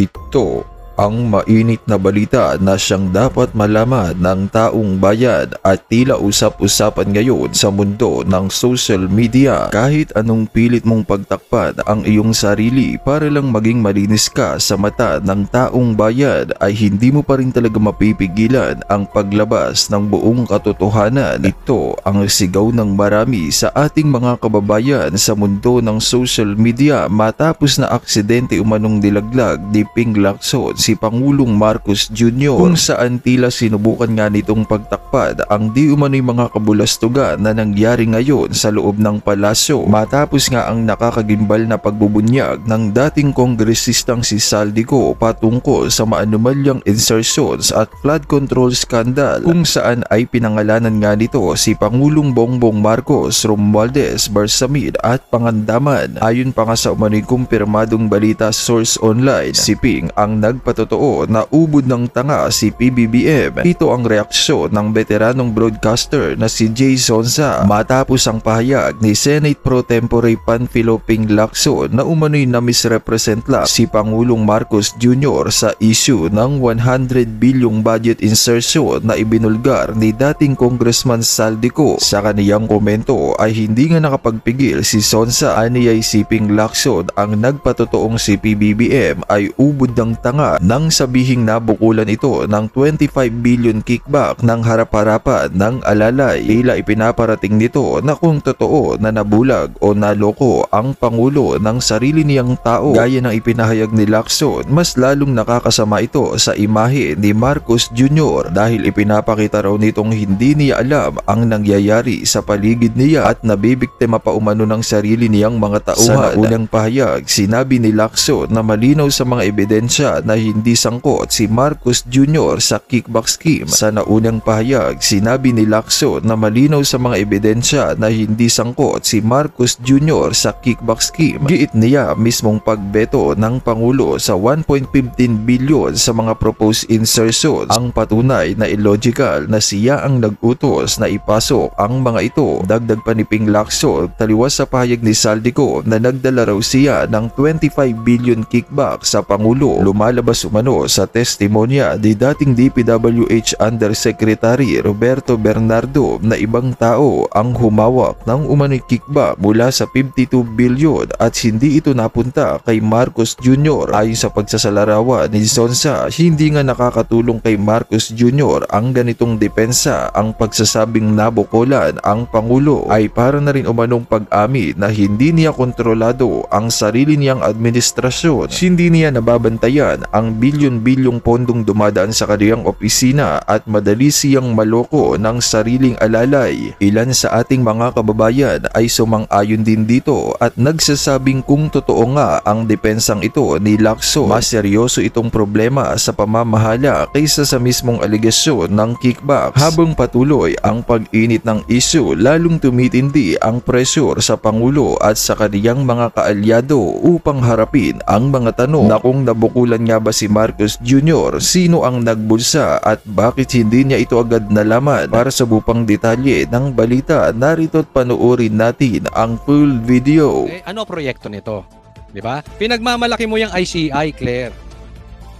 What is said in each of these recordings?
Ito ang mainit na balita na siyang dapat malaman ng taong bayan at tila usap-usapan ngayon sa mundo ng social media. Kahit anong pilit mong pagtakpan ang iyong sarili para lang maging malinis ka sa mata ng taong bayan, ay hindi mo pa rin talaga mapipigilan ang paglabas ng buong katotohanan. Ito ang sigaw ng marami sa ating mga kababayan sa mundo ng social media matapos na aksidente umanong nilaglag ni Ping Lacson si Pangulong Marcos Jr., kung saan tila sinubukan nga nitong pagtakpan ang di umano'y mga kabulastugan na nangyari ngayon sa loob ng palasyo matapos nga ang nakakagimbal na pagbubunyag ng dating kongresistang si Saldico patungkol sa maanumalyang insertions at flood control scandal, kung saan ay pinangalanan nga nito si Pangulong Bongbong Marcos, Romualdez, Bersamin at Pangandaman. Ayon pa nga sa umano'y kumpirmadong balita source online, si Ping ang nagpatotoo na ubod ng tanga si PBBM. Ito ang reaksyon ng veteranong broadcaster na si Jay Sonsa matapos ang pahayag ni Senate Pro Tempore Panfilo Ping Lacson na umano'y na misrepresent lang si Pangulong Marcos Jr. sa issue ng 100 bilyong budget insertion na ibinulgar ni dating Congressman Saldico. Sa kaniyang komento ay hindi nga nakapagpigil si Sonsa. Aniyay si Ping Lacson ang nagpatotoong si PBBM ay ubod ng tanga nang sabihing nabukulan ito ng 25 billion kickback ng harap-harapan ng alalay. Tila ipinaparating nito na kung totoo na nabulag o naloko ang Pangulo ng sarili niyang tao gaya ng ipinahayag ni Lacson, mas lalong nakakasama ito sa imahe ni Marcos Jr. dahil ipinapakita raw nitong hindi niya alam ang nangyayari sa paligid niya at nabibiktima pa umano ng sarili niyang mga tauhan. Sa naunang pahayag, sinabi ni Lacson na malinaw sa mga ebidensya na hindi sangkot si Marcos Jr. sa kickback scheme. Sa naunang pahayag, sinabi ni Lacson na malinaw sa mga ebidensya na hindi sangkot si Marcos Jr. sa kickback scheme. Giit niya mismong pagbeto ng Pangulo sa 1.15 billion sa mga proposed insertions ang patunay na illogical na siya ang nag-utos na ipasok ang mga ito. Dagdag pa ni Ping Lacson, taliwas sa pahayag ni Saldico na nagdala raw siya ng 25 billion kickback sa Pangulo. Lumalabas umano sa testimonya ni dating DPWH Undersecretary Roberto Bernardo na ibang tao ang humawak ng umano'y kickback mula sa 52 billion at hindi ito napunta kay Marcos Jr. Ayon sa pagsasalarawan ni Sonsa, hindi nga nakakatulong kay Marcos Jr. ang ganitong depensa. Ang pagsasabing nabukulan ang Pangulo ay para na rin umanong pag-amin na hindi niya kontrolado ang sarili niyang administrasyon. Hindi niya nababantayan ang bilyon-bilyong pondong dumadaan sa kaniyang opisina at madali siyang maloko ng sariling alalay. Ilan sa ating mga kababayan ay sumang-ayon din dito at nagsasabing kung totoo nga ang depensang ito ni Lacson, mas seryoso itong problema sa pamamahala kaysa sa mismong aligasyon ng kickbacks. Habang patuloy ang pag-init ng issue, lalong tumitindi ang pressure sa Pangulo at sa kaniyang mga kaalyado upang harapin ang mga tanong na kung nabukulan nga ba si Marcos Jr., sino ang nagbulsa at bakit hindi niya ito agad nalaman. Para sa bupang detalye ng balita, narito't panoorin natin ang full video. Ano proyekto nito? Di ba? Pinagmamalaki mo yung ICI, Claire.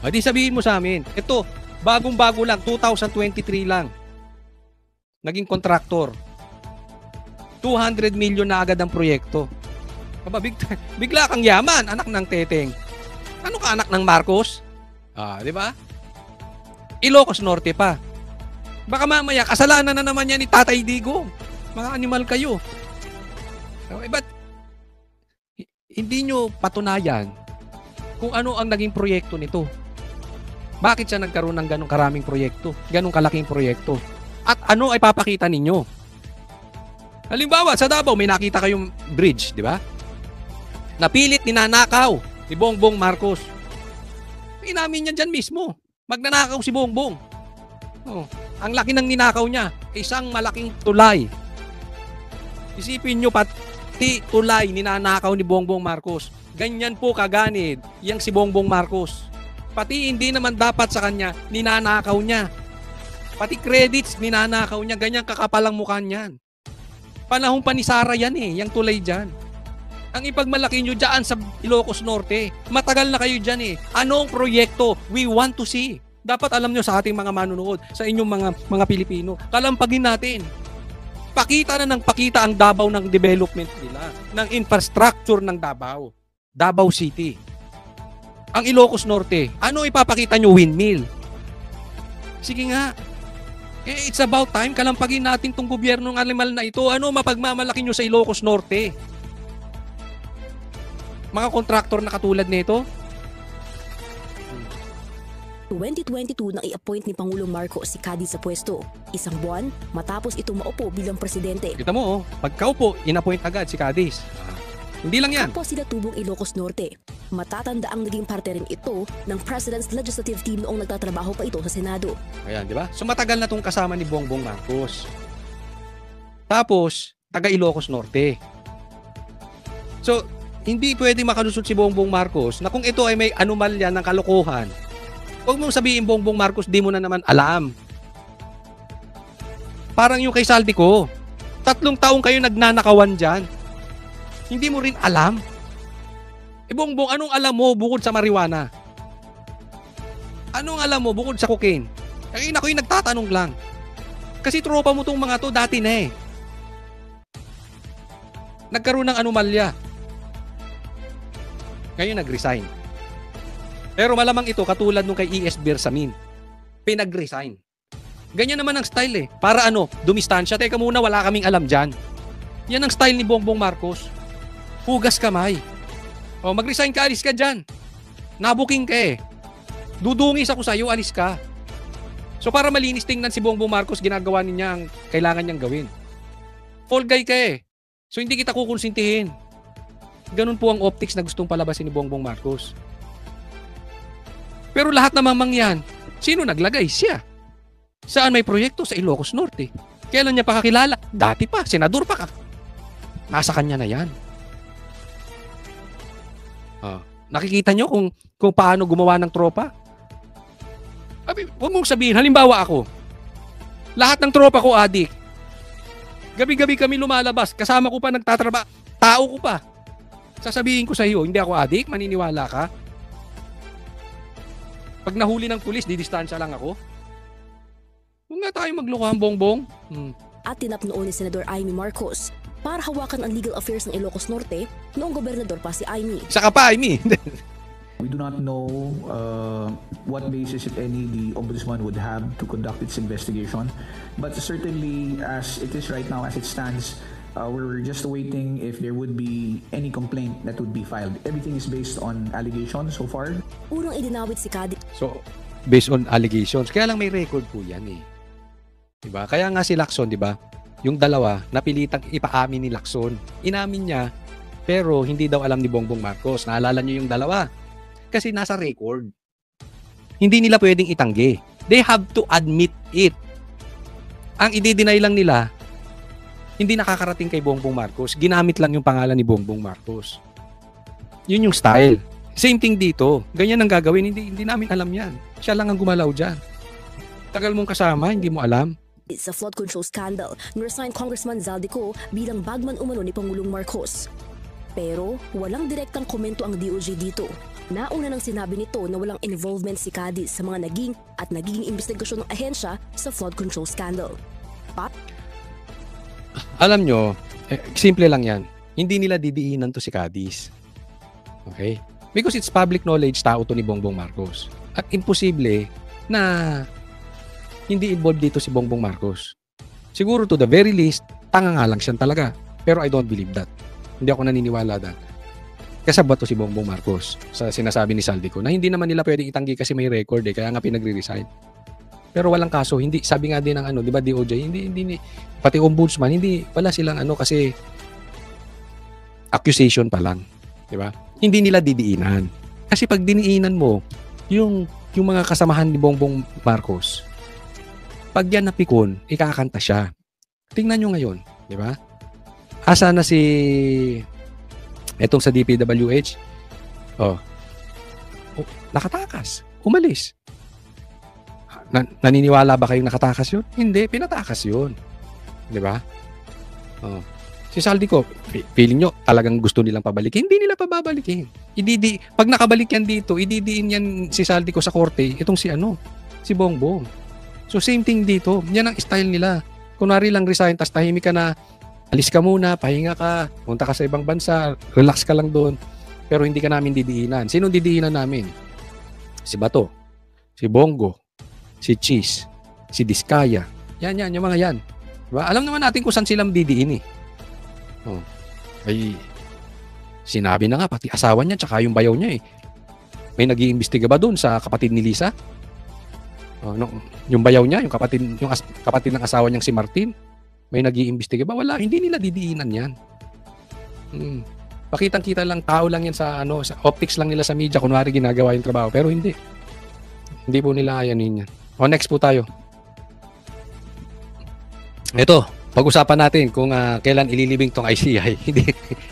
Di sabihin mo sa amin, ito, bagong-bago lang, 2023 lang. Naging kontraktor. 200 million na agad ang proyekto. Bigla kang yaman, anak ng teteng. Ano ka, anak ng Marcos? Di ba? Ilocos Norte pa. Baka mamaya, kasalanan na naman yan ni Tatay Digong. Mga animal kayo. Ba't hindi nyo patunayan kung ano ang naging proyekto nito? Bakit siya nagkaroon ng ganong karaming proyekto? Ganong kalaking proyekto? At ano ay papakita ninyo? Halimbawa, sa Davao, may nakita kayong bridge, di ba? Napilit ninanakaw ni Bongbong Marcos. Inamin niya dyan mismo. Magnanakaw si Bongbong. Ang laki ng ninakaw niya, isang malaking tulay. Isipin nyo, pati tulay ninanakaw ni Bongbong Marcos. Ganyan po kaganid yang si Bongbong Marcos. Pati hindi naman dapat sa kanya, ninanakaw niya. Pati credits, ninanakaw niya. Ganyan kakapalang mukha niyan. Panahon pa ni Sara yan yung tulay dyan. Ang ipagmalaki nyo dyan sa Ilocos Norte. Matagal na kayo dyan eh. Anong proyekto we want to see? Dapat alam nyo sa ating mga manunood, sa inyong mga Pilipino, kalampagin natin. Pakita na ng pakita ang Davao ng development nila, ng infrastructure ng Davao. Davao City. Ang Ilocos Norte, ano ipapakita nyo? Windmill. Sige nga. It's about time, kalampagin natin tong gobyernong animal na ito. Ano mapagmamalaki nyo sa Ilocos Norte? Mga kontraktor na katulad nito? 2022 nang i-appoint ni Pangulong Marcos si Cadiz sa pwesto. Isang buwan matapos ito maupo bilang presidente. Kita mo, pagkaupo, in-appoint agad si Cadiz. Hindi lang yan. Tapos sila tubong Ilocos Norte. Matatanda ang naging parte rin ito ng President's Legislative Team noong nagtatrabaho pa ito sa Senado. Ayan, di ba? So matagal na itong kasama ni Bongbong Marcos. Tapos, taga Ilocos Norte. So, hindi pwede makalusot si Bongbong Marcos na kung ito ay may anomalya ng kalokohan, huwag mong sabihin Bongbong Marcos, di mo na naman alam. Parang yung kay Saldico, 3 taong kayo nagnanakawan dyan. Hindi mo rin alam. Bongbong, anong alam mo bukod sa marijuana? Anong alam mo bukod sa cocaine? Kaya ako'y nagtatanong lang. Kasi tropa mo tong mga to dati na eh. Nagkaroon ng anomalya. Ngayon nag-resign. Pero malamang ito katulad nung kay E.S. Bersamin. Pinag-resign. Ganyan naman ang style eh. Para ano, dumistansya. Teka muna, wala kaming alam dyan. Yan ang style ni Bongbong Marcos. Hugas kamay. O, mag-resign ka, alis ka dyan. Nabuking ka eh. Dudungis ako sa'yo, alis ka. So para malinis tingnan si Bongbong Marcos, ginagawa niya ang kailangan niyang gawin. Fall guy ka eh. So hindi kita kukonsintihin. Ganun po ang optics na gustong palabasin ni Bongbong Marcos. Pero lahat namang mangyan, sino naglagay? Siya. Saan may proyekto? Sa Ilocos Norte. Kailan niya pakakilala? Dati pa, senador pa ka. Nasa kanya na yan. Nakikita nyo kung paano gumawa ng tropa? Huwag mong sabihin, halimbawa ako, lahat ng tropa ko adik. Gabi-gabi kami lumalabas, kasama ko pa nagtatrabaho, tao ko pa. Sasabihin ko sa iyo, hindi ako adik, maniniwala ka? Pag nahuli ng pulis, didistansya lang ako. Huwag nga tayo maglukuhan, Bongbong. At tinapnoon ni Senador Amy Marcos para hawakan ang legal affairs ng Ilocos Norte noong gobernador pa si Amy. Saka pa, Amy. We do not know what basis, if any, the Ombudsman would have to conduct its investigation. But certainly, as it is right now, as it stands, we're just waiting if there would be any complaint that would be filed. Everything is based on allegations so far. Unang idinawit si Cadiz. So, based on allegations. Kaya lang may record po yan eh. Diba? Kaya nga si Lacson, diba? Yung dalawa, napilitang ipaamin ni Lacson. Inamin niya, pero hindi daw alam ni Bongbong Marcos. Naalala niyo yung dalawa? Kasi nasa record. Hindi nila pwedeng itanggi. They have to admit it. Ang i-deny lang nila, hindi nakakarating kay Bongbong Marcos. Ginamit lang yung pangalan ni Bongbong Marcos. Yun yung style. Same thing dito. Ganyan ang gagawin. Hindi namin alam yan. Siya lang ang gumalaw dyan. Tagal mong kasama, hindi mo alam. Sa flood control scandal, niresign Congressman Zaldico bilang bagman umano ni Pangulong Marcos. Pero walang direktang komento ang DOJ dito. Nauna nang sinabi nito na walang involvement si Cadiz sa mga nagiging investigasyon ng ahensya sa flood control scandal. Alam nyo, simple lang yan. Hindi nila didiinan to si Cadiz. Okay? Because it's public knowledge, tao to ni Bongbong Marcos. At imposible na hindi involved dito si Bongbong Marcos. Siguro to the very least, tanga nga lang siya talaga. Pero I don't believe that. Hindi ako naniniwala that. Kasabot to si Bongbong Marcos sa sinasabi ni Saldico na hindi naman nila pwedeng itanggi kasi may record eh, kaya nga pinagre-resign. Pero walang kaso, hindi, sabi nga din ng di ba DOJ, hindi pati ombudsman, hindi pala silang kasi accusation pa lang, di ba? Hindi nila didiinan. Kasi pag diniinan mo yung mga kasamahan ni Bongbong Marcos, pag yan napikon, ikakanta siya. Tingnan nyo ngayon, di ba? Asa na etong sa DPWH? Nakatakas. Umalis. Naniniwala ba kayong nakatakas yun? Hindi, pinatakas yun. Di ba? Si Saldico, feeling nyo talagang gusto nilang pabalikin? Hindi nila pababalikin. Pag nakabalik yan dito, ididiin yan si Saldico sa korte, itong si Bongbong. So same thing dito. Yan ang style nila. Kunwari lang resign, tas tahimik ka na, alis ka muna, pahinga ka, punta ka sa ibang bansa, relax ka lang doon. Pero hindi ka namin didiinan. Sino didiinan namin? Si Bato, si Bongo, si Cheese, si Diskaya. Yan, yung mga yan. Diba? Alam naman natin kung saan silang didiin eh. Ay, sinabi na nga, pati asawa niya, tsaka yung bayaw niya eh. May nag-iimbestiga ba doon sa kapatid ni Lisa? Yung bayaw niya, yung kapatid ng asawa niyang si Martin, may nag-iimbestiga ba? Wala, hindi nila didiinan yan. Pakitang-kita lang, tao lang yan sa optics lang nila sa media, kunwari ginagawa yung trabaho, pero hindi. Hindi po nila ayanin yan. Next po tayo. Ito, pag-usapan natin kung kailan ililibing tong ICI.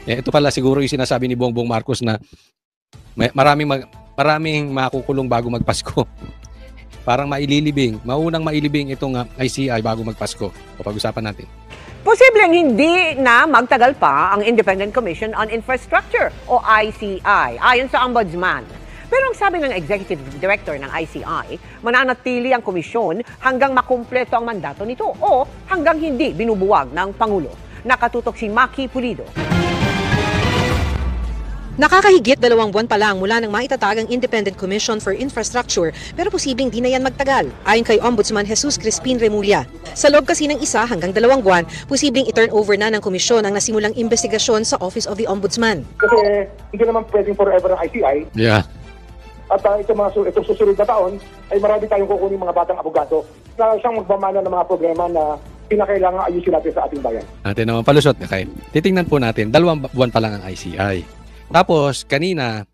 Ito pala siguro yung sinasabi ni Bongbong Marcos na maraming makukulong bago magpasko. Parang maunang mailibing itong ICI bago magpasko. Pag-usapan natin. Posibleng hindi na magtagal pa ang Independent Commission on Infrastructure o ICI ayon sa Ombudsman. Pero ang sabi ng Executive Director ng ICI, mananatili ang komisyon hanggang makumpleto ang mandato nito o hanggang hindi binubuwag ng Pangulo. Nakatutok si Maki Pulido. Nakakahigit 2 buwan pa lang mula nang maitatag ang Independent Commission for Infrastructure pero posibleng di na yan magtagal, ayon kay Ombudsman Jesus Crispin Remulla. Sa loob kasi ng 1 hanggang 2 buwan, posibleng i-turn over na ng komisyon ang nasimulang investigasyon sa Office of the Ombudsman. Kasi hindi naman pwedeng forever ang ICI. Yeah. At itong susunod na taon ay marami tayong kukunin mga batang abogado na siyang magmamana ng mga problema na pinakailangan ayusin natin sa ating bayan. Natin naman palusot. Okay. Titingnan po natin, 2 buwan pa lang ang ICI. Tapos, kanina,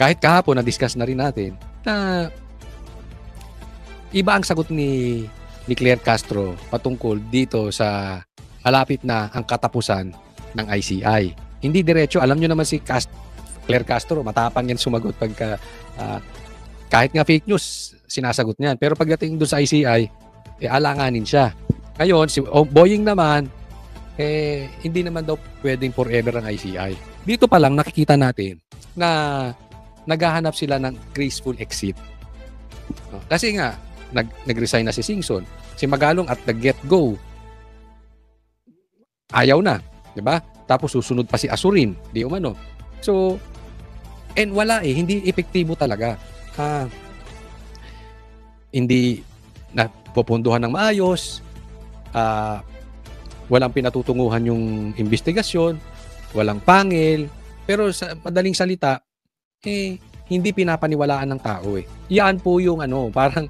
kahit kahapon, na-discuss na rin natin na iba ang sagot ni Claire Castro patungkol dito sa malapit na ang katapusan ng ICI. Hindi diretso. Alam nyo naman si Claire Castro, matapang yan sumagot pagka kahit nga fake news, sinasagot niyan. Pero pagdating doon sa ICI, alanganin siya. Ngayon, si Boying naman, hindi naman daw pwedeng forever ang ICI. Dito pa lang nakikita natin na naghahanap sila ng graceful exit. Kasi nga, nag-resign na si Singson. Si Magalong at the-get go, ayaw na. Diba? Tapos susunod pa si Asurin. Di umano. So, and wala hindi epektibo talaga. Hindi na pupunduhan ng maayos, walang pinatutunguhan yung investigasyon, walang pangil, pero sa madaling salita, hindi pinapaniwalaan ng tao Yan po yung parang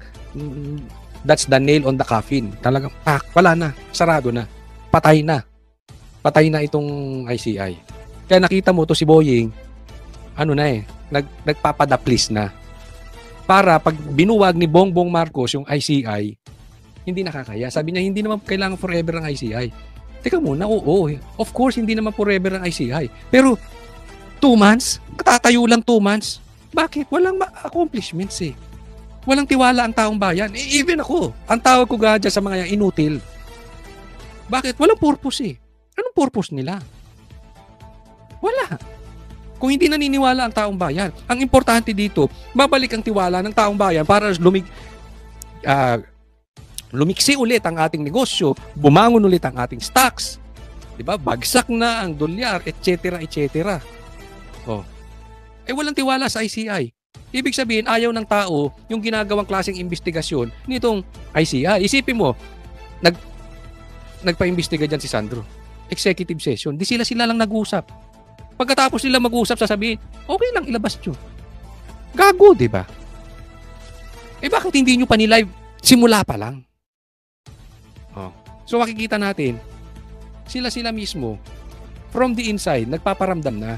that's the nail on the coffin. Talagang wala na, sarado na, patay na. Patay na itong ICI. Kaya nakita mo to si Boying, nagpapadaplis na. Para pag binuwag ni Bongbong Marcos yung ICI, hindi nakakaya. Sabi niya, hindi naman kailangan forever ang ICI. Teka muna, oo. Of course, hindi naman forever ang ICI. Pero, 2 months? Katatayo lang 2 months? Bakit? Walang accomplishments Walang tiwala ang taong bayan. Even ako, ang tawag ko gadya sa mga inutil. Bakit? Walang purpose Anong purpose nila? Wala. Kung hindi naniniwala ang taong bayan, ang importante dito, babalik ang tiwala ng taong bayan para lumiksi ulit ang ating negosyo, bumangon ulit ang ating stocks. 'Di ba? Bagsak na ang dolyar, etc., etc. Walang tiwala sa ICI. Ibig sabihin, ayaw ng tao yung ginagawang klaseng investigasyon nitong ICI. Isipin mo, nagpa-imbestiga diyan si Sandro. Executive session, di sila lang nag-usap. Pagkatapos nila mag-usap, sasabihin, okay lang, ilabas nyo. Gago, di ba? Bakit hindi nyo pa ni-live? Simula pa lang. So, makikita natin, sila mismo, from the inside, nagpaparamdam na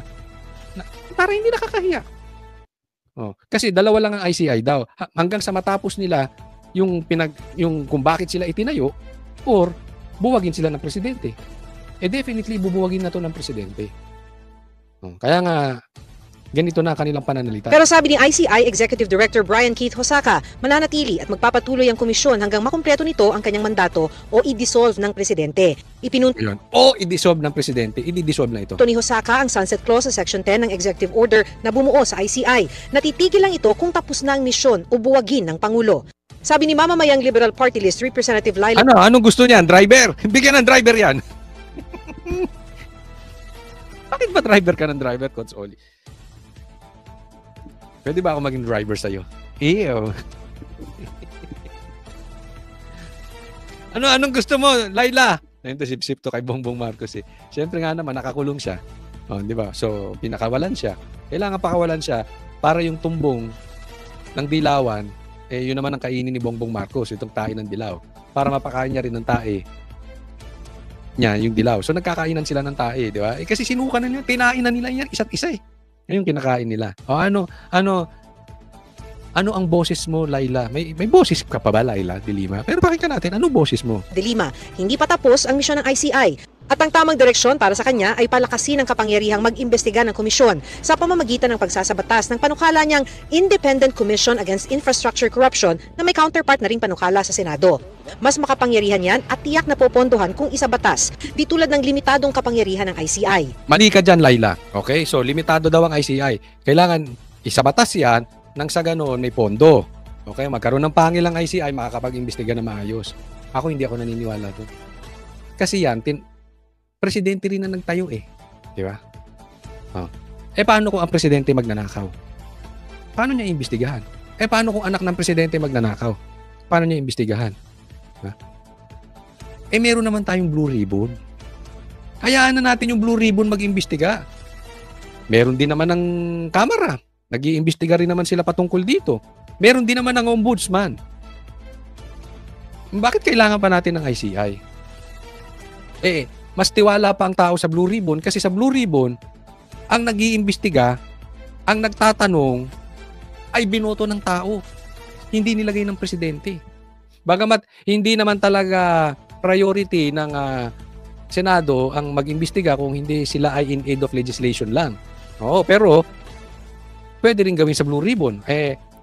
para hindi nakakahiya. Kasi 2 lang ang ICI daw. Hanggang sa matapos nila yung kung bakit sila itinayo or buwagin sila ng presidente. Definitely, bubuwagin na to ng presidente. Kaya nga, ganito na kanilang pananalita. Pero sabi ni ICI Executive Director Brian Keith Hosaka, mananatili at magpapatuloy ang komisyon hanggang makumpleto nito ang kanyang mandato o i-dissolve ng presidente. Ipinunto Yun. O i-dissolve ng presidente, i-dissolve na ito. ni Hosaka ang sunset clause sa Section 10 ng Executive Order na bumuo sa ICI. Natitigil lang ito kung tapos na ang misyon o buwagin ng Pangulo. Sabi ni Mamamayang Liberal Party List Representative Laila Anong gusto niyan? Driver? Bigyan ng driver yan. Bakit ba driver ka ng driver, Coach Oli? Pwede ba ako maging driver sa'yo? Ew. Anong gusto mo, Laila? Ayun to, sip-sip to kay Bongbong Marcos eh. Siyempre nga naman, nakakulong siya. Oh, di ba? So, pinakawalan siya. Kailangan pakawalan siya para yung tumbong ng dilawan, yun naman ang kainin ni Bongbong Marcos, itong tae ng dilaw. Para mapakain niya rin ng tae niya, yung dilaw. So, nagkakainan sila ng tae, di ba? Kasi sinukan na nila, kinain na nila yan, isa't isa eh. Yung kinakain nila. O ano ang boses mo, Laila? May boses ka pa ba, Laila de Lima? Pero pakinggan natin, ano boses mo? de Lima, hindi pa tapos ang misyon ng ICI. At ang tamang direksyon para sa kanya ay palakasin ang kapangyarihang mag-imbestiga ng komisyon sa pamamagitan ng pagsasabatas ng panukala niyang Independent Commission Against Infrastructure Corruption na may counterpart na ring panukala sa Senado. Mas makapangyarihan yan at tiyak na popondohan kung isabatas, di tulad ng limitadong kapangyarihan ng ICI. Mali ka dyan, Laila. Okay? So, limitado daw ang ICI. Kailangan isabatas yan nang sa ganoon may pondo. Okay? Magkaroon ng pangil ang ICI, makakapag-imbestiga na maayos. Ako hindi ako naniniwala doon. Kasi yan, presidente rin na nagtayo eh. Di ba? Oh. Paano kung ang presidente magnanakaw? Paano niya imbestigahan? Paano kung anak ng presidente magnanakaw? Paano niya imbestigahan? Ha? Meron naman tayong Blue Ribbon. Hayaan na natin yung Blue Ribbon mag-imbestiga. Meron din naman ng Kamara. Nag-iimbestiga rin naman sila patungkol dito. Meron din naman ng Ombudsman. Bakit kailangan pa natin ng ICI? Mas tiwala pa ang tao sa Blue Ribbon kasi sa Blue Ribbon, ang nag-iimbestiga, ang nagtatanong, ay binoto ng tao. Hindi nilagay ng presidente. Bagamat hindi naman talaga priority ng Senado ang mag-imbestiga kung hindi sila ay in aid of legislation lang. Oo, pero pwede rin gawin sa Blue Ribbon.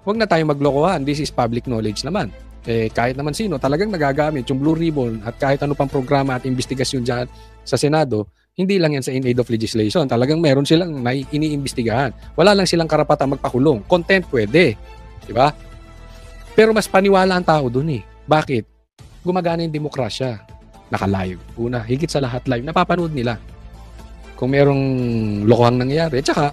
Huwag na tayong maglokohan. This is public knowledge naman. Kahit naman sino talagang nagagamit yung Blue Ribbon at kahit ano pang programa at investigasyon dyan sa Senado, hindi lang yan sa in aid of legislation. Talagang meron silang iniimbestigahan. Wala lang silang karapatan magpakulong. Contempt pwede. Diba? Pero mas paniwala ang tao dun eh. Bakit? Gumagana yung demokrasya. Naka-live. Una, higit sa lahat live. Napapanood nila. Kung merong lokohang nangyayari. Tsaka,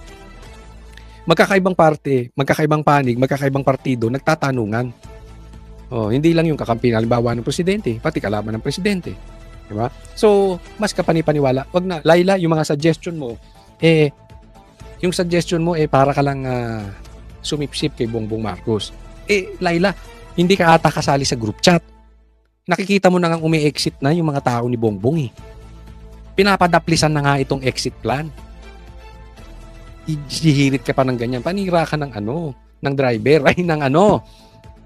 magkakaibang parte, magkakaibang panig, magkakaibang partido, nagtatanungan. Hindi lang yung kakampi halimbawa ng presidente, pati kalaban ng presidente. Diba? So, mas kapanipaniwala. Wag na, Laila, yung mga suggestion mo, yung suggestion mo, para ka lang sumipsip kay Bongbong Marcos. Laila, hindi ka ata kasali sa group chat. Nakikita mo na nga umi-exit na yung mga tao ni Bongbong eh. Pinapadaplisan na nga itong exit plan. Ihirit ka pa ng ganyan. Panira ka ng ng driver,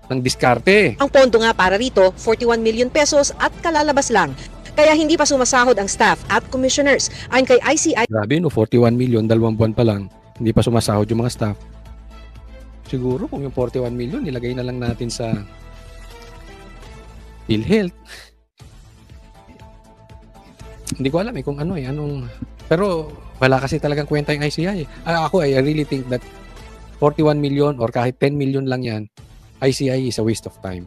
ng diskarte. Ang pondo nga para rito, 41 million pesos at kalalabas lang. Kaya hindi pa sumasahod ang staff at commissioners. Ayon kay ICI, Grabe 41 million, 2 buwan pa lang, hindi pa sumasahod yung mga staff. Siguro kung yung 41 million, nilagay na lang natin sa PhilHealth. Hindi ko alam kung pero wala kasi talagang kwenta yung ICI. I really think that 41 million or kahit 10 million lang yan, ICI is a waste of time.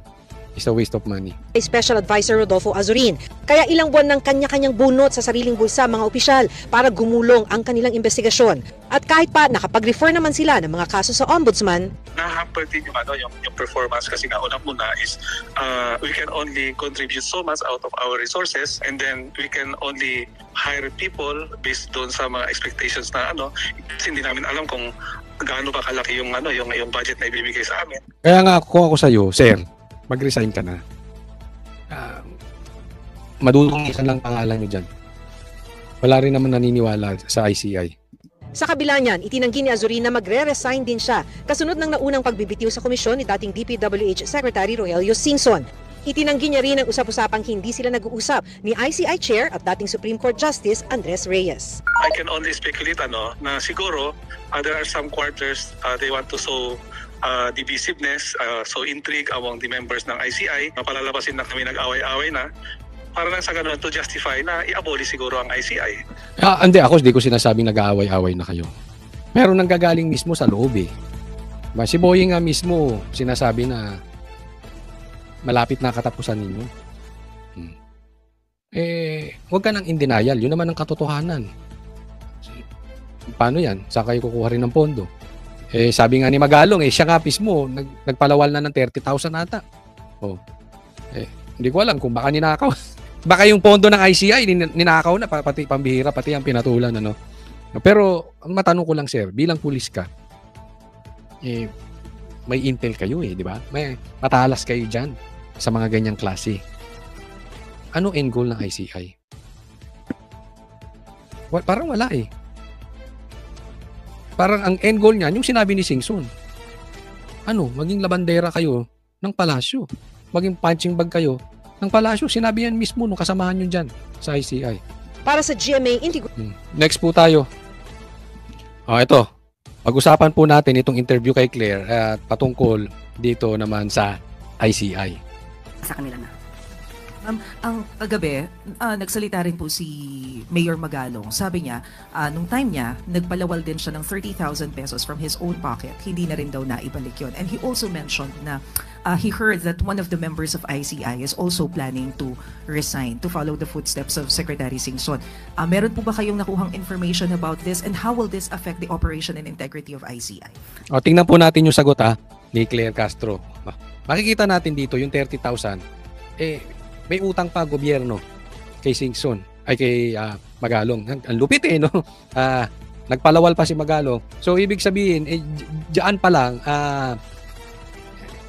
It's a waste of money. Special Advisor Rodolfo Azurin. Kaya ilang buwan ng kanya-kanyang bunot sa sariling bulsa mga opisyal para gumulong ang kanilang investigasyon. At kahit pa nakapag-refer naman sila ng mga kaso sa Ombudsman, nahamper din yung performance kasi nga unang-una is we can only contribute so much out of our resources and then we can only hire people based doon sa mga expectations na kasi hindi namin alam kung gaano ba kalaki yung budget na ibibigay sa amin. Kaya nga kung ako sa iyo, sir, mag-resign ka na. Madudungisan lang pangalan niyo diyan. Wala rin naman naniniwala sa ICI. sa kabila niyan, itinanggi ni Azurin na magre-resign din siya kasunod ng naunang pagbibitiw sa komisyon ni dating DPWH Secretary Rogelio Singson. Itinanggi niya rin ang usap-usapang hindi sila nag-uusap ni ICI Chair at dating Supreme Court Justice Andres Reyes. I can only speculate na siguro there are some quarters they want to sow divisiveness, so intrigue among the members ng ICI. Palalabasin na kami nag-away-away na para lang sa ganun to justify na i-abolish siguro ang ICI. Hindi, hindi ko sinasabing nag-aaway-away na kayo. Meron nang gagaling mismo sa loob eh. Si Boying nga mismo sinasabi na malapit na katapusan ninyo. Huwag ka nang in denial. Yun naman ang katotohanan. Paano yan? Saan kayo kukuha rin ng pondo? Sabi nga ni Magalong, siya nga mismo, nagpalawal na ng 30,000 ata. Hindi ko alam kung baka ninakaw. Baka yung pondo ng ICI, ninakaw na, pati pambihira, pati ang pinatulan. Pero, ang matanong ko lang, sir, bilang pulis ka, may intel kayo di ba? May matalas kayo dyan sa mga ganyang klase. Ano end goal ng ICI? Parang wala Parang ang end goal niyan, yung sinabi ni Singson. Maging labandera kayo ng palasyo. Maging punching bag kayo ng palasyo. Sinabi yan mismo nung kasamahan nyo dyan sa ICI. Para sa GMA Next po tayo. Ito. Pag-usapan po natin itong interview kay Claire at patungkol dito naman sa ICI. Sa kanila na. Ang kagabi, nagsalita rin po si Mayor Magalong. Sabi niya, nung time niya, nagpalawal din siya ng 30,000 pesos from his own pocket. Hindi na rin daw naibalik yun. And he also mentioned na he heard that one of the members of ICI is also planning to resign to follow the footsteps of Secretary Singson. Meron po ba kayong nakuhang information about this and how will this affect the operation and integrity of ICI? Tingnan po natin yung sagot ni Claire Castro. Makikita natin dito yung 30,000. May utang pa gobyerno kay Singson, kay Magalong. Ang lupit no? Nagpalawal pa si Magalong. So, ibig sabihin, diyan pa lang,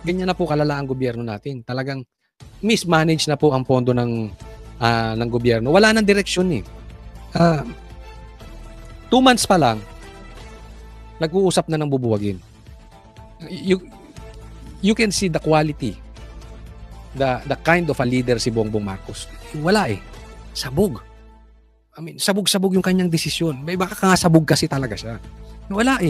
ganyan na po kalala ang gobyerno natin. Talagang mismanage na po ang pondo ng gobyerno. Wala nang direksyon 2 months pa lang, nag-uusap na ng bubuwagin. You can see the quality, the kind of a leader si Bongbong Marcos. Wala sabog. Sabog-sabog yung kanyang desisyon. May baka nga sabog kasi talaga siya. Wala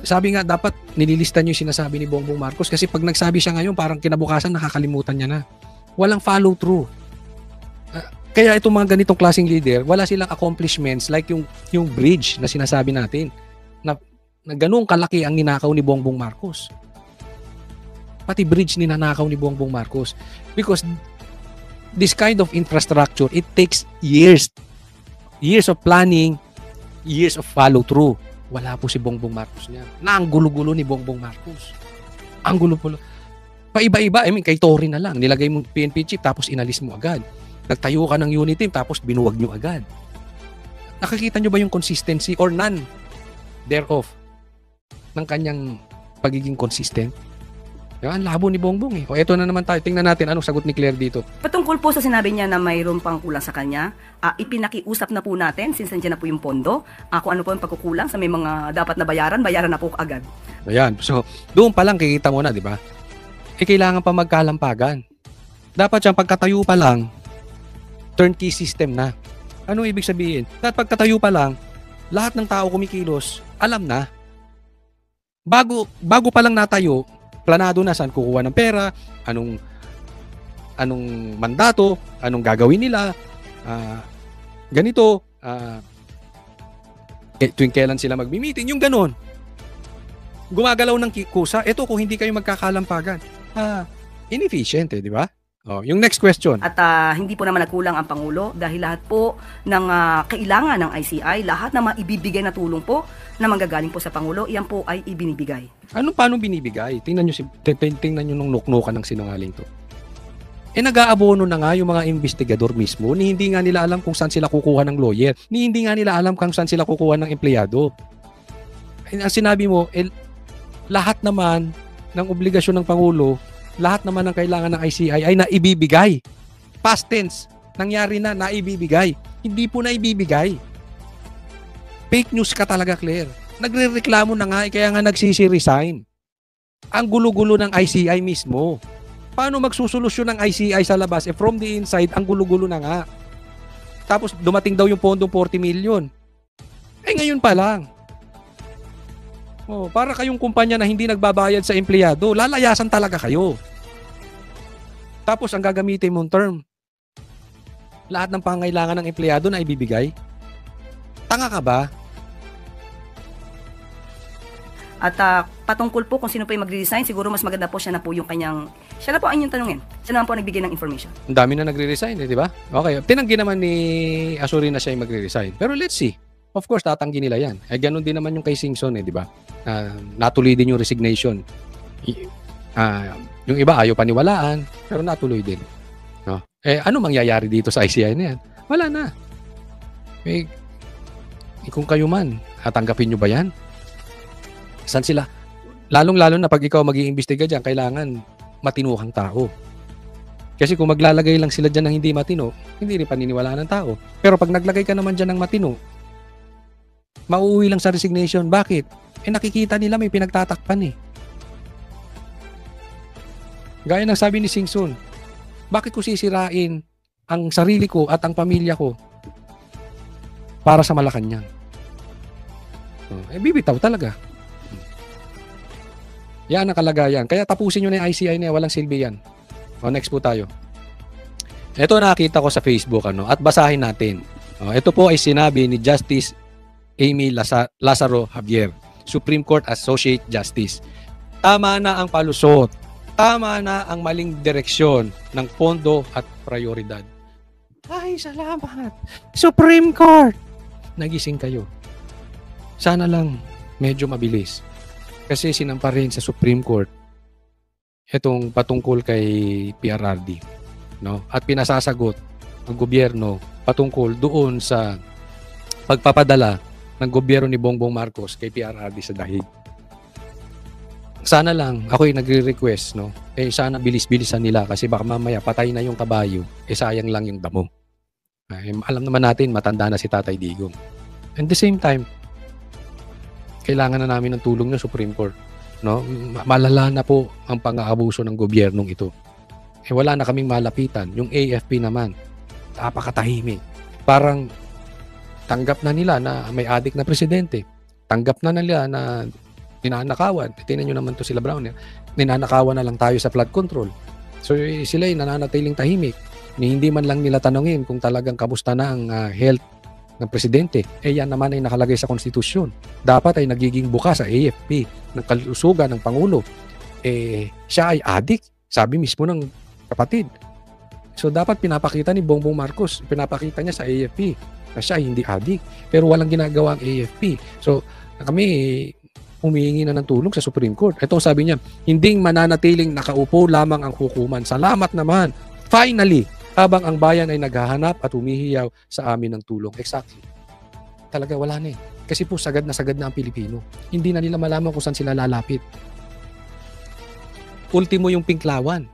sabi nga dapat nililista niyo yung sinasabi ni Bongbong Marcos kasi pag nagsabi siya ngayon parang kinabukasan nakakalimutan niya na. Walang follow through. Kaya itong mga ganitong klaseng leader, wala silang accomplishments like yung bridge na sinasabi natin na ganung kalaki ang ninakaw ni Bongbong Marcos. Pati bridge ninanakaw ni Bongbong Marcos. Because this kind of infrastructure, it takes years. Years of planning, years of follow-through. Wala po si Bongbong Marcos niya. Ang gulo-gulo ni Bongbong Marcos. Ang gulo-gulo. Paiba-iba, kay Tory na lang. Nilagay mo PNP chief tapos inalis mo agad. Nagtayo ka ng unit team tapos binuwag nyo agad. Nakikita nyo ba yung consistency or none thereof ng kanyang pagiging consistent? Ang labo ni Bongbong eto na naman tayo. Tingnan natin anong sagot ni Claire dito. Patungkol po sa sinabi niya na mayroon pang kulang sa kanya, ipinakiusap na po natin since nandiyan na po yung pondo. Kung ano po yung pagkukulang sa may mga dapat na bayaran na po agad. Ayan. So, doon pa lang kikita mo na, di ba? Kailangan pa magkalampagan. Dapat siyang pagkatayo pa lang, turnkey system na. Ano ibig sabihin? Dapat pagkatayo pa lang, lahat ng tao kumikilos, alam na. Bago pa lang natayo, planado na saan kukuha ng pera, anong mandato, anong gagawin nila, ganito, tuwing kailan sila mag-meeting, yung ganon. Gumagalaw ng kusa, eto kung hindi kayo magkakalampagan. Inefficient di ba? Yung next question. At hindi po naman nagkulang ang Pangulo dahil lahat po ng kailangan ng ICI, lahat ng maibibigay na tulong po na manggagaling po sa Pangulo, iyan po ay ibinibigay. Paano binibigay? Tingnan nyo nung nuknukan ng sinungaling to. Nag-aabono na nga yung mga investigador mismo ni hindi nga nila alam kung saan sila kukuha ng lawyer, ni hindi nga nila alam kung saan sila kukuha ng empleyado. Ang sinabi mo, lahat naman ng obligasyon ng Pangulo, lahat naman ng kailangan ng ICI ay naibibigay. Past tense, nangyari na, naibibigay. Hindi po naibibigay. Fake news ka talaga, Claire. Nagre-reklamo na nga, kaya nga nagsisi-resign. Ang gulo-gulo ng ICI mismo. Paano magsusolusyon ng ICI sa labas? From the inside, ang gulo-gulo na nga. Tapos dumating daw yung pondong 40 million. Ngayon pa lang. Para kayong kumpanya na hindi nagbabayad sa empleyado, lalayasan talaga kayo. Tapos ang gagamitin mong term, lahat ng pangailangan ng empleyado na ibibigay? Tanga ka ba? At patungkol po kung sino po yung magre-resign, siguro mas maganda po siya na po yung kanyang, siya na po ang inyong tanungin. Siya naman po ang nagbigay ng information. Ang dami na nagre-resign, di ba? Okay, tinanggi naman ni Asuri na siya yung magre-resign. Pero let's see. Of course, tatanggi nila yan. Ganun din naman yung kay Singson, di ba? Natuloy din yung resignation. Yung iba ayaw paniwalaan, pero natuloy din. No? Ano mangyayari dito sa ICI na yan? Wala na. Kung kayo man, tatanggapin nyo ba yan? Saan sila? Lalong-lalo na pag ikaw mag-iimbestiga dyan, kailangan matino kang tao. Kasi kung maglalagay lang sila dyan ng hindi matino, hindi rin paniniwalaan ng tao. Pero pag naglagay ka naman dyan ng matino, mauuwi lang sa resignation. Bakit? Nakikita nila may pinagtatakpan eh. Gaya ng sabi ni Singson, bakit ko sisirain ang sarili ko at ang pamilya ko para sa Malacanang? Bibitaw talaga. Yan ang kalagayan. Kaya tapusin nyo na yung ICI na yan. Walang silbi yan. Next po tayo. Ito nakita ko sa Facebook at basahin natin. Ito po ay sinabi ni Justice Amy Lazaro Javier, Supreme Court Associate Justice. Tama na ang palusot. Tama na ang maling direksyon ng pondo at prioridad. Ay, salamat. Supreme Court! Nagising kayo. Sana lang medyo mabilis. Kasi sinampa rin sa Supreme Court itong patungkol kay PRRD. No? At pinasasagot ng gobyerno patungkol doon sa pagpapadala ng gobyerno ni Bongbong Marcos kay PRRD sa dahig. Sana lang, ako'y nagre-request, no? Sana bilis-bilisan nila kasi baka mamaya patay na yung kabayo, sayang lang yung damo. Alam naman natin, matanda na si Tatay Digong. At the same time, kailangan na namin ng tulong ng Supreme Court. No? Malala na po ang pang-aabuso ng gobyernong ito. Wala na kaming malapitan. Yung AFP naman, napakatahimik. Parang tanggap na nila na may adik na presidente. Tanggap na nila na ninanakawan. Tingnan nyo naman to sila Brown. Ninanakawan na lang tayo sa flood control. So sila ay nananatiling tahimik. Hindi man lang nila tanongin kung talagang kamusta na ang health ng presidente. Yan naman ay nakalagay sa konstitusyon. Dapat ay nagiging bukas sa AFP ng kalusugan ng Pangulo. Siya ay adik. Sabi mismo ng kapatid. So dapat pinapakita ni Bongbong Marcos, pinapakita niya sa AFP na siya ay hindi adik. Pero walang ginagawa ang AFP. So kami humihingi na ng tulong sa Supreme Court. Ito sabi niya, hindi mananatiling nakaupo lamang ang hukuman. Salamat naman. Finally, habang ang bayan ay naghahanap at humihiyaw sa amin ng tulong. Exactly. Talaga wala na eh. Kasi po sagad na ang Pilipino. Hindi na nila malaman kung saan sila lalapit. Ultimo yung Pinklawan.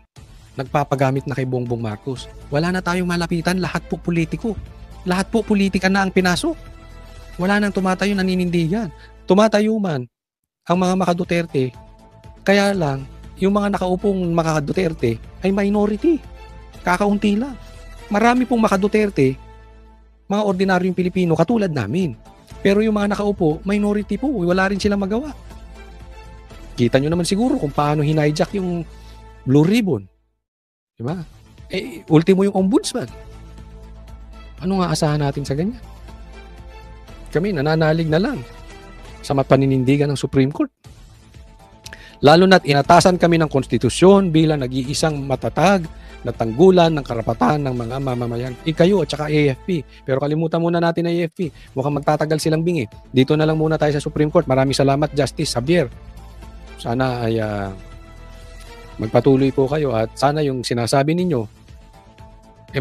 Nagpapagamit na kay Bongbong Marcos. Wala na tayong malapitan. Lahat po politiko. Lahat po politika na ang pinasok. Wala nang tumatayo, naninindigan. Tumatayo man ang mga maka-Duterte. Kaya lang, yung mga nakaupong maka-Duterte ay minority. Kakaunti lang. Marami pong maka-Duterte, mga ordinaryong Pilipino katulad namin. Pero yung mga nakaupo, minority po. Wala rin silang magawa. Kita nyo naman siguro kung paano hinijack yung Blue Ribbon. Diba? Ultimo yung ombudsman. Ano nga asahan natin sa ganyan? Kami nananalig na lang sa paninindigan ng Supreme Court. Lalo na't inatasan kami ng konstitusyon bilang nag-iisang matatag na tanggulan ng karapatan ng mga mamamayan. Kayo at saka AFP. Pero kalimutan muna natin ang AFP. Mukhang magtatagal silang bingi. Dito na lang muna tayo sa Supreme Court. Maraming salamat, Justice Javier. Sana ay magpatuloy po kayo at sana yung sinasabi ninyo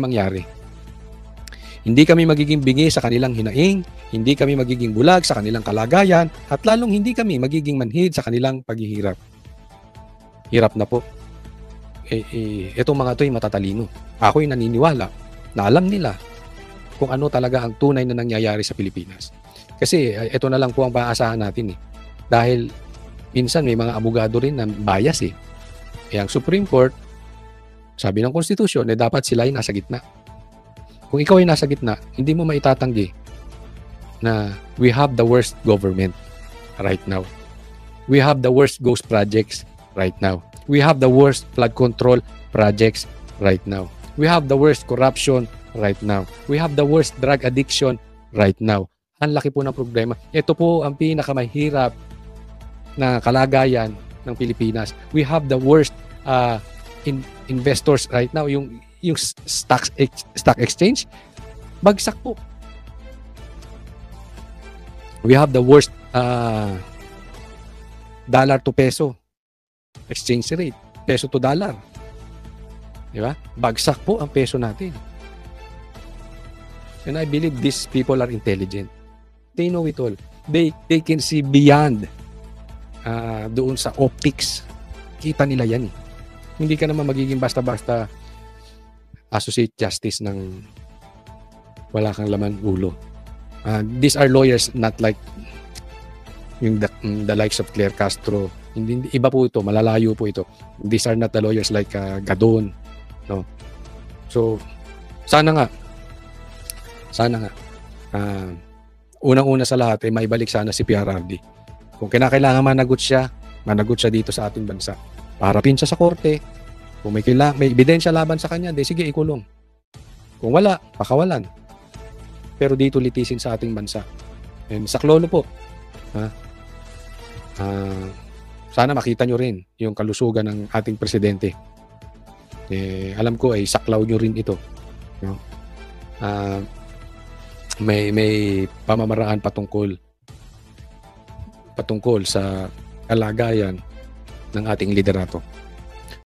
mangyari. Hindi kami magiging bingi sa kanilang hinaing, hindi kami magiging bulag sa kanilang kalagayan, at lalong hindi kami magiging manhid sa kanilang paghihirap. Hirap na po. Itong mga ito ay matatalino. Ako'y naniniwala na alam nila kung ano talaga ang tunay na nangyayari sa Pilipinas. Kasi ito na lang po ang maaasahan natin eh. Dahil minsan may mga abogado rin na bias eh. Ang Supreme Court, Sabi ng konstitusyon, dapat sila ay nasa gitna. Kung ikaw ay nasa gitna, hindi mo maitatanggi na we have the worst government right now. We have the worst ghost projects right now. We have the worst flood control projects right now. We have the worst corruption right now. We have the worst drug addiction right now. Ang laki po ng problema. Ito po ang pinakamahirap na kalagayan ng Pilipinas. We have the worst investors right now. Yung stock exchange, bagsak po. We have the worst dollar to peso exchange rate. Peso to dollar. Di ba? Bagsak po ang peso natin. And I believe these people are intelligent. They know it all. They can see beyond doon sa optics. Kita nila yan eh. Hindi ka naman magiging basta-basta associate justice ng wala kang laman ulo. These are lawyers not like yung the likes of Claire Castro. Hindi, iba po ito, malalayo po ito. These are not the lawyers like Gadon. No? So, sana nga, unang-una sa lahat ay maibalik sana si PRRD. Kung kinakailangan managot siya dito sa ating bansa. Paharapin siya sa korte. Kung may ebidensya laban sa kanya, sige, ikulong. Kung wala, pakawalan. Pero dito litisin sa ating bansa. And saklolo po. Sana makita nyo rin yung kalusugan ng ating presidente. Alam ko ay saklaw nyo rin ito. No? May pamamaraan patungkol sa kalagayan ng ating liderato.